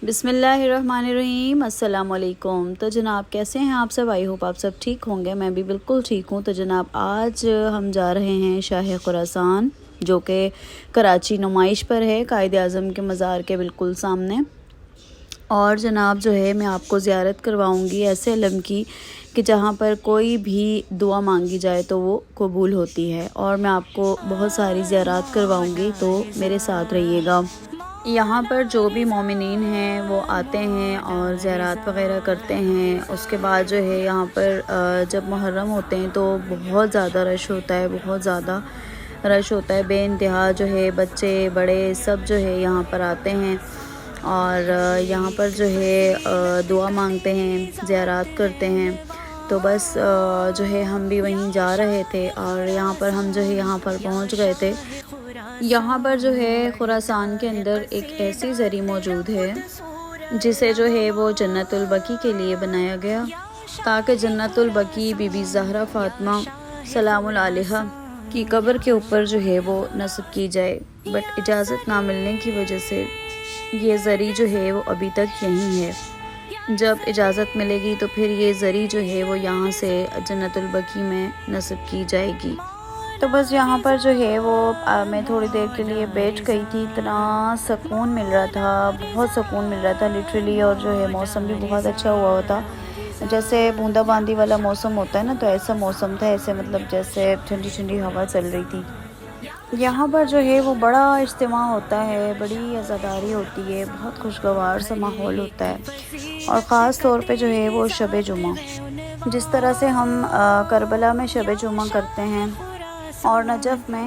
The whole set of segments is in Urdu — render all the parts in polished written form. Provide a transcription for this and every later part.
بسم اللہ الرحمن الرحیم، السلام علیکم۔ تو جناب کیسے ہیں آپ سب؟ آئی ہوپ آپ سب ٹھیک ہوں گے۔ میں بھی بالکل ٹھیک ہوں۔ تو جناب آج ہم جا رہے ہیں شاہ خراسان، جو کہ کراچی نمائش پر ہے، قائد اعظم کے مزار کے بالکل سامنے۔ اور جناب جو ہے میں آپ کو زیارت کرواؤں گی ایسے علم کی کہ جہاں پر کوئی بھی دعا مانگی جائے تو وہ قبول ہوتی ہے، اور میں آپ کو بہت ساری زیارات کرواؤں گی، تو میرے ساتھ رہیے گا۔ یہاں پر جو بھی مومنین ہیں وہ آتے ہیں اور زیارات وغیرہ کرتے ہیں۔ اس کے بعد جو ہے یہاں پر جب محرم ہوتے ہیں تو بہت زیادہ رش ہوتا ہے، بہت زیادہ رش ہوتا ہے، بے انتہا جو ہے بچے بڑے سب جو ہے یہاں پر آتے ہیں، اور یہاں پر جو ہے دعا مانگتے ہیں، زیارات کرتے ہیں۔ تو بس جو ہے ہم بھی وہیں جا رہے تھے، اور یہاں پر ہم جو ہے یہاں پر پہنچ گئے تھے۔ یہاں پر جو ہے خراسان کے اندر ایک ایسی زری موجود ہے جسے جو ہے وہ جنت البقیع کے لیے بنایا گیا، تاکہ جنت البقیع بی بی زہرا فاطمہ سلام علیہا کی قبر کے اوپر جو ہے وہ نصب کی جائے، بٹ اجازت نہ ملنے کی وجہ سے یہ زری جو ہے وہ ابھی تک یہیں ہے۔ جب اجازت ملے گی تو پھر یہ زری جو ہے وہ یہاں سے جنت البقیع میں نصب کی جائے گی۔ تو بس یہاں پر جو ہے وہ میں تھوڑی دیر کے لیے بیٹھ گئی تھی، اتنا سکون مل رہا تھا، بہت سکون مل رہا تھا لٹرلی، اور جو ہے موسم بھی بہت اچھا ہوا ہوتا، جیسے بوندا باندی والا موسم ہوتا ہے نا، تو ایسا موسم تھا، ایسے مطلب جیسے ٹھنڈی ٹھنڈی ہوا چل رہی تھی۔ یہاں پر جو ہے وہ بڑا اجتماع ہوتا ہے، بڑی عزاداری ہوتی ہے، بہت خوشگوار سا ماحول ہوتا ہے، اور خاص طور پہ جو ہے وہ شب جمعہ، جس طرح سے ہم کربلا میں شب جمعہ کرتے ہیں اور نجف میں،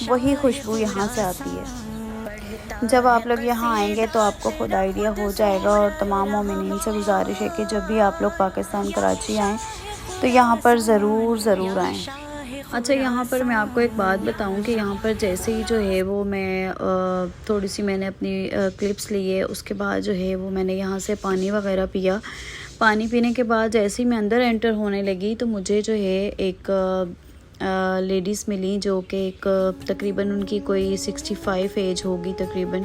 وہی خوشبو یہاں سے آتی ہے۔ جب آپ لوگ یہاں آئیں گے تو آپ کو خود آئیڈیا ہو جائے گا، اور تمام مومنین سے گزارش ہے کہ جب بھی آپ لوگ پاکستان کراچی آئیں تو یہاں پر ضرور آئیں۔ اچھا، یہاں پر میں آپ کو ایک بات بتاؤں کہ یہاں پر جیسے ہی جو ہے وہ میں تھوڑی سی میں نے اپنی کلپس لیے، اس کے بعد جو ہے وہ میں نے یہاں سے پانی وغیرہ پیا۔ پانی پینے کے بعد جیسے ہی میں اندر انٹر ہونے لگی تو مجھے جو ہے ایک لیڈیز ملی، جو کہ ایک تقریباً ان کی کوئی 65 ایج ہوگی تقریباً،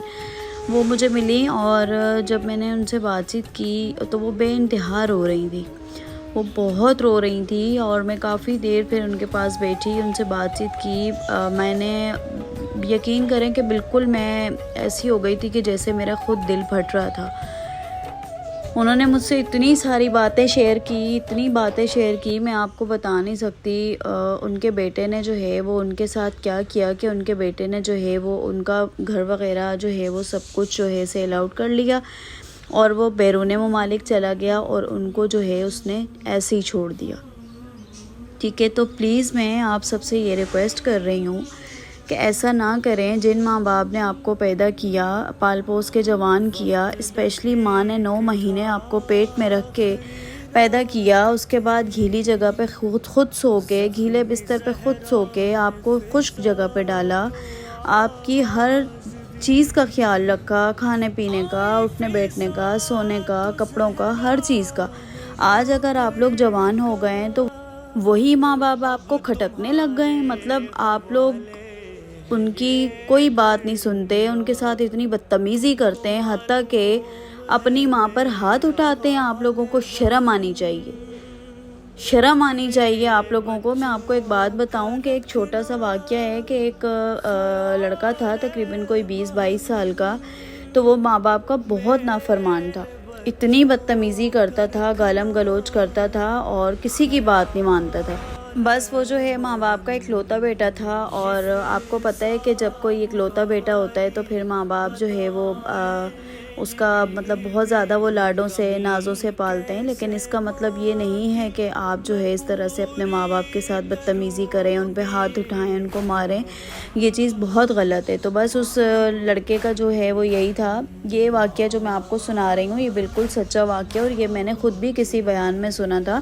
وہ مجھے ملی، اور جب میں نے ان سے بات چیت کی تو وہ بے انتہا رو رہی تھی، وہ بہت رو رہی تھی، اور میں کافی دیر پھر ان کے پاس بیٹھی، ان سے بات چیت کی۔ میں نے یقین کریں کہ بالکل میں ایسی ہو گئی تھی کہ جیسے میرا خود دل پھٹ رہا تھا۔ انہوں نے مجھ سے اتنی ساری باتیں شیئر کی، میں آپ کو بتا نہیں سکتی۔ ان کے بیٹے نے جو ہے وہ ان کے ساتھ کیا کیا کہ ان کے بیٹے نے جو ہے وہ ان کا گھر وغیرہ جو ہے وہ سب کچھ جو ہے سیل آؤٹ کر لیا، اور وہ بیرون ممالک چلا گیا، اور ان کو جو ہے اس نے ایسے ہی چھوڑ دیا۔ ٹھیک ہے، تو پلیز میں آپ سب سے یہ ریکویسٹ کر رہی ہوں کہ ایسا نہ کریں۔ جن ماں باپ نے آپ کو پیدا کیا، پال پوس کے جوان کیا، اسپیشلی ماں نے 9 مہینے آپ کو پیٹ میں رکھ کے پیدا کیا، اس کے بعد گھیلی جگہ پہ خود سو کے، گھیلے بستر پہ خود سو کے آپ کو خشک جگہ پہ ڈالا، آپ کی ہر چیز کا خیال رکھا، کھانے پینے کا، اٹھنے بیٹھنے کا، سونے کا، کپڑوں کا، ہر چیز کا۔ آج اگر آپ لوگ جوان ہو گئے تو وہی ماں باپ آپ کو کھٹکنے لگ گئے، مطلب آپ لوگ ان کی کوئی بات نہیں سنتے، ان کے ساتھ اتنی بدتمیزی کرتے ہیں، حتیٰ کہ اپنی ماں پر ہاتھ اٹھاتے ہیں۔ آپ لوگوں کو شرم آنی چاہیے آپ لوگوں کو۔ میں آپ کو ایک بات بتاؤں کہ ایک چھوٹا سا واقعہ ہے کہ ایک لڑکا تھا تقریباً کوئی 20-22 سال کا، تو وہ ماں باپ کا بہت نافرمان تھا، اتنی بدتمیزی کرتا تھا، گالم گلوچ کرتا تھا، اور کسی کی بات نہیں مانتا تھا۔ بس وہ جو ہے ماں باپ کا اکلوتا بیٹا تھا، اور آپ کو پتہ ہے کہ جب کوئی اکلوتا بیٹا ہوتا ہے تو پھر ماں باپ جو ہے وہ اس کا مطلب بہت زیادہ وہ لاڈوں سے نازوں سے پالتے ہیں، لیکن اس کا مطلب یہ نہیں ہے کہ آپ جو ہے اس طرح سے اپنے ماں باپ کے ساتھ بدتمیزی کریں، ان پہ ہاتھ اٹھائیں، ان کو ماریں، یہ چیز بہت غلط ہے۔ تو بس اس لڑکے کا جو ہے وہ یہی تھا۔ یہ واقعہ جو میں آپ کو سنا رہی ہوں یہ بالکل سچا واقعہ، اور یہ میں نے خود بھی کسی بیان میں سنا تھا۔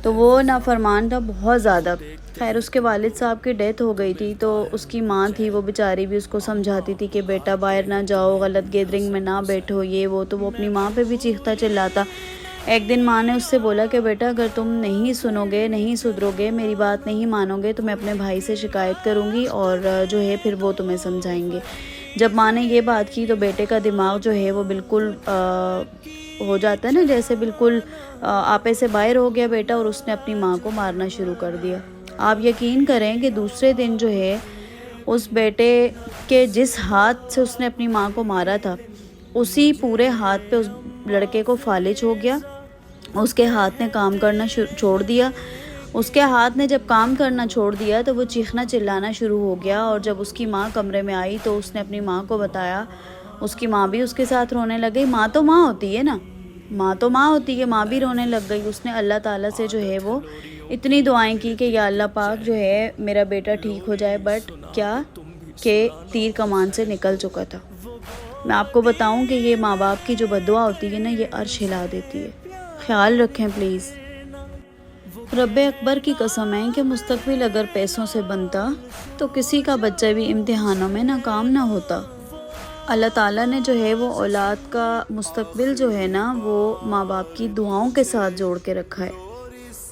تو وہ نافرمان تھا بہت زیادہ۔ خیر اس کے والد صاحب کی ڈیتھ ہو گئی تھی، تو اس کی ماں تھی، وہ بیچاری بھی اس کو سمجھاتی تھی کہ بیٹا باہر نہ جاؤ، غلط گیدرنگ میں نہ بیٹھو، یہ وہ، تو وہ اپنی ماں پہ بھی چیختا چلاتا۔ ایک دن ماں نے اس سے بولا کہ بیٹا اگر تم نہیں سنو گے، نہیں سدھرو گے، میری بات نہیں مانو گے، تو میں اپنے بھائی سے شکایت کروں گی، اور جو ہے پھر وہ تمہیں سمجھائیں گے۔ جب ماں نے یہ بات کی تو بیٹے کا دماغ جو ہے وہ بالکل ہو جاتا ہے نا، جیسے بالکل آپے سے باہر ہو گیا بیٹا، اور اس نے اپنی ماں کو مارنا شروع کر دیا۔ آپ یقین کریں کہ دوسرے دن جو ہے اس بیٹے کے جس ہاتھ سے اس نے اپنی ماں کو مارا تھا، اسی پورے ہاتھ پہ اس لڑکے کو فالج ہو گیا۔ اس کے ہاتھ نے کام کرنا چھوڑ دیا۔ اس کے ہاتھ نے جب کام کرنا چھوڑ دیا تو وہ چیخنا چلانا شروع ہو گیا، اور جب اس کی ماں کمرے میں آئی تو اس نے اپنی ماں کو بتایا۔ اس کی ماں بھی اس کے ساتھ رونے لگ گئی۔ ماں تو ماں ہوتی ہے نا، ماں تو ماں ہوتی ہے، ماں بھی رونے لگ گئی۔ اس نے اللہ تعالیٰ سے جو ہے وہ اتنی دعائیں کی کہ یا اللہ پاک جو ہے میرا بیٹا ٹھیک ہو جائے، بٹ کیا کہ تیر کمان سے نکل چکا تھا۔ میں آپ کو بتاؤں کہ یہ ماں باپ کی جو بددعا ہوتی ہے نا، یہ عرش ہلا دیتی ہے۔ خیال رکھیں پلیز۔ رب اکبر کی قسم ہے کہ مستقبل اگر پیسوں سے بنتا تو کسی کا بچہ بھی امتحانوں میں ناکام نہ ہوتا۔ اللہ تعالیٰ نے جو ہے وہ اولاد کا مستقبل جو ہے نا وہ ماں باپ کی دعاؤں کے ساتھ جوڑ کے رکھا ہے،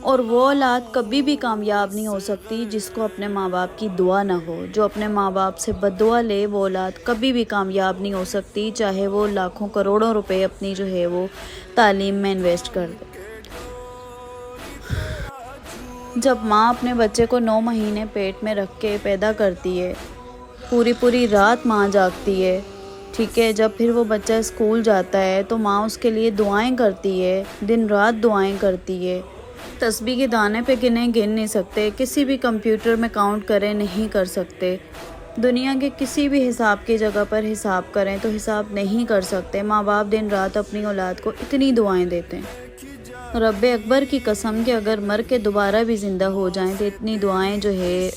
اور وہ اولاد کبھی بھی کامیاب نہیں ہو سکتی جس کو اپنے ماں باپ کی دعا نہ ہو۔ جو اپنے ماں باپ سے بددعا لے وہ اولاد کبھی بھی کامیاب نہیں ہو سکتی، چاہے وہ لاکھوں کروڑوں روپے اپنی جو ہے وہ تعلیم میں انویسٹ کر دے۔ جب ماں اپنے بچے کو 9 مہینے پیٹ میں رکھ کے پیدا کرتی ہے، پوری رات ماں جاگتی ہے، ٹھیک ہے، جب پھر وہ بچہ اسکول جاتا ہے تو ماں اس کے لیے دعائیں کرتی ہے، دن رات دعائیں کرتی ہے۔ تسبیح کے دانے پہ گن نہیں سکتے، کسی بھی کمپیوٹر میں کاؤنٹ کریں نہیں کر سکتے، دنیا کے کسی بھی حساب کی جگہ پر حساب کریں تو حساب نہیں کر سکتے۔ ماں باپ دن رات اپنی اولاد کو اتنی دعائیں دیتے ہیں۔ رب اکبر کی قسم کہ اگر مر کے دوبارہ بھی زندہ ہو جائیں تو اتنی دعائیں جو ہے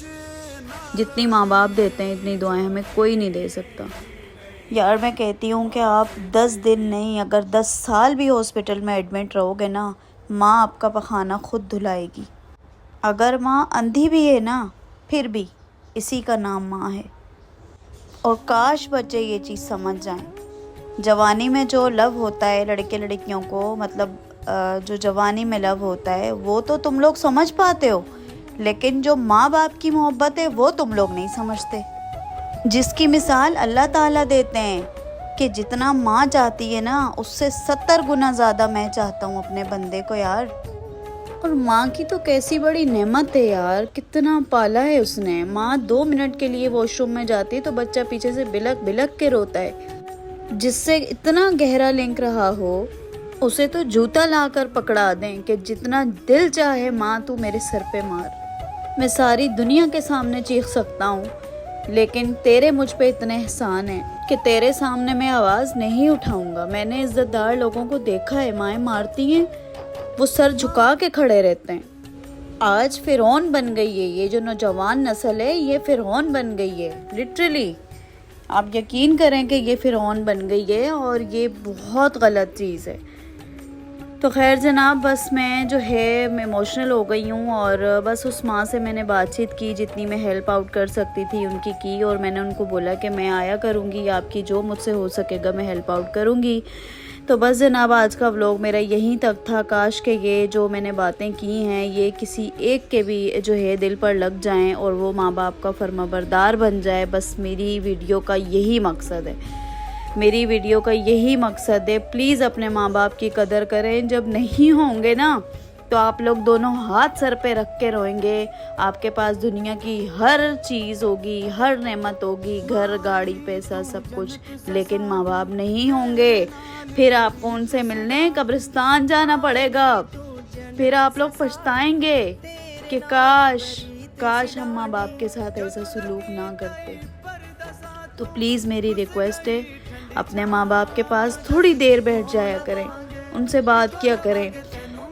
جتنی ماں باپ دیتے ہیں اتنی دعائیں ہمیں کوئی نہیں دے سکتا۔ یار میں کہتی ہوں کہ آپ 10 دن نہیں، اگر 10 سال بھی ہاسپٹل میں ایڈمٹ رہو گے نا، ماں آپ کا پخانہ خود دھلائے گی۔ اگر ماں اندھی بھی ہے نا، پھر بھی اسی کا نام ماں ہے۔ اور کاش بچے یہ چیز سمجھ جائیں۔ جوانی میں جو لو ہوتا ہے لڑکے لڑکیوں کو، مطلب جو جوانی میں لو ہوتا ہے وہ تو تم لوگ سمجھ پاتے ہو، لیکن جو ماں باپ کی محبت ہے وہ تم لوگ نہیں سمجھتے، جس کی مثال اللہ تعالیٰ دیتے ہیں کہ جتنا ماں چاہتی ہے نا اس سے 70 گنا زیادہ میں چاہتا ہوں اپنے بندے کو یار۔ اور ماں کی تو کیسی بڑی نعمت ہے یار، کتنا پالا ہے اس نے۔ ماں 2 منٹ کے لیے واش روم میں جاتی ہے تو بچہ پیچھے سے بلک بلک کے روتا ہے، جس سے اتنا گہرا لنک رہا ہو اسے تو جوتا لا کر پکڑا دیں کہ جتنا دل چاہے ماں تو میرے سر پہ مار، میں ساری دنیا کے سامنے چیخ سکتا ہوں، لیکن تیرے مجھ پہ اتنے احسان ہیں کہ تیرے سامنے میں آواز نہیں اٹھاؤں گا۔ میں نے عزت دار لوگوں کو دیکھا ہے، مائیں مارتی ہیں وہ سر جھکا کے کھڑے رہتے ہیں۔ آج فرعون بن گئی ہے یہ جو نوجوان نسل ہے، یہ فرعون بن گئی ہے لٹرلی۔ آپ یقین کریں کہ یہ فرعون بن گئی ہے، اور یہ بہت غلط چیز ہے۔ تو خیر جناب، بس میں جو ہے میں ایموشنل ہو گئی ہوں، اور بس اس ماں سے میں نے بات چیت کی، جتنی میں ہیلپ آؤٹ کر سکتی تھی ان کی، اور میں نے ان کو بولا کہ میں آیا کروں گی، آپ کی جو مجھ سے ہو سکے گا میں ہیلپ آؤٹ کروں گی۔ تو بس جناب آج کا ولاگ میرا یہیں تک تھا۔ کاش کہ یہ جو میں نے باتیں کی ہیں یہ کسی ایک کے بھی جو ہے دل پر لگ جائیں اور وہ ماں باپ کا فرمانبردار بن جائے۔ بس میری ویڈیو کا یہی مقصد ہے، میری ویڈیو کا یہی مقصد ہے۔ پلیز اپنے ماں باپ کی قدر کریں، جب نہیں ہوں گے نا تو آپ لوگ دونوں ہاتھ سر پہ رکھ کے روئیں گے۔ آپ کے پاس دنیا کی ہر چیز ہوگی، ہر نعمت ہوگی، گھر گاڑی پیسہ سب کچھ، لیکن ماں باپ نہیں ہوں گے۔ پھر آپ کو ان سے ملنے قبرستان جانا پڑے گا، پھر آپ لوگ پچھتائیں گے کہ کاش ہم ماں باپ کے ساتھ ایسا سلوک نہ کرتے۔ تو پلیز میری ریکویسٹ ہے، اپنے ماں باپ کے پاس تھوڑی دیر بیٹھ جایا کریں، ان سے بات کیا کریں۔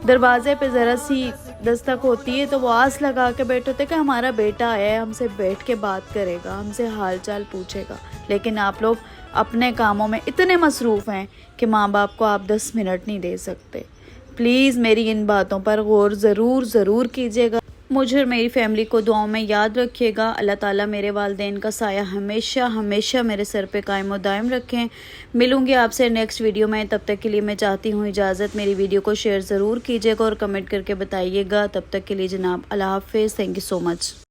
دروازے پہ ذرا سی دستک ہوتی ہے تو وہ آس لگا کے بیٹھے ہوتے کہ ہمارا بیٹا آیا ہے، ہم سے بیٹھ کے بات کرے گا، ہم سے حال چال پوچھے گا، لیکن آپ لوگ اپنے کاموں میں اتنے مصروف ہیں کہ ماں باپ کو آپ 10 منٹ نہیں دے سکتے۔ پلیز میری ان باتوں پر غور ضرور کیجیے گا۔ مجھے اور میری فیملی کو دعاؤں میں یاد رکھیے گا۔ اللہ تعالیٰ میرے والدین کا سایہ ہمیشہ میرے سر پہ قائم و دائم رکھیں۔ ملوں گی آپ سے نیکسٹ ویڈیو میں، تب تک کے لیے میں چاہتی ہوں اجازت۔ میری ویڈیو کو شیئر ضرور کیجیے گا اور کمنٹ کر کے بتائیے گا۔ تب تک کے لیے جناب اللہ حافظ، تھینک یو سو مچ۔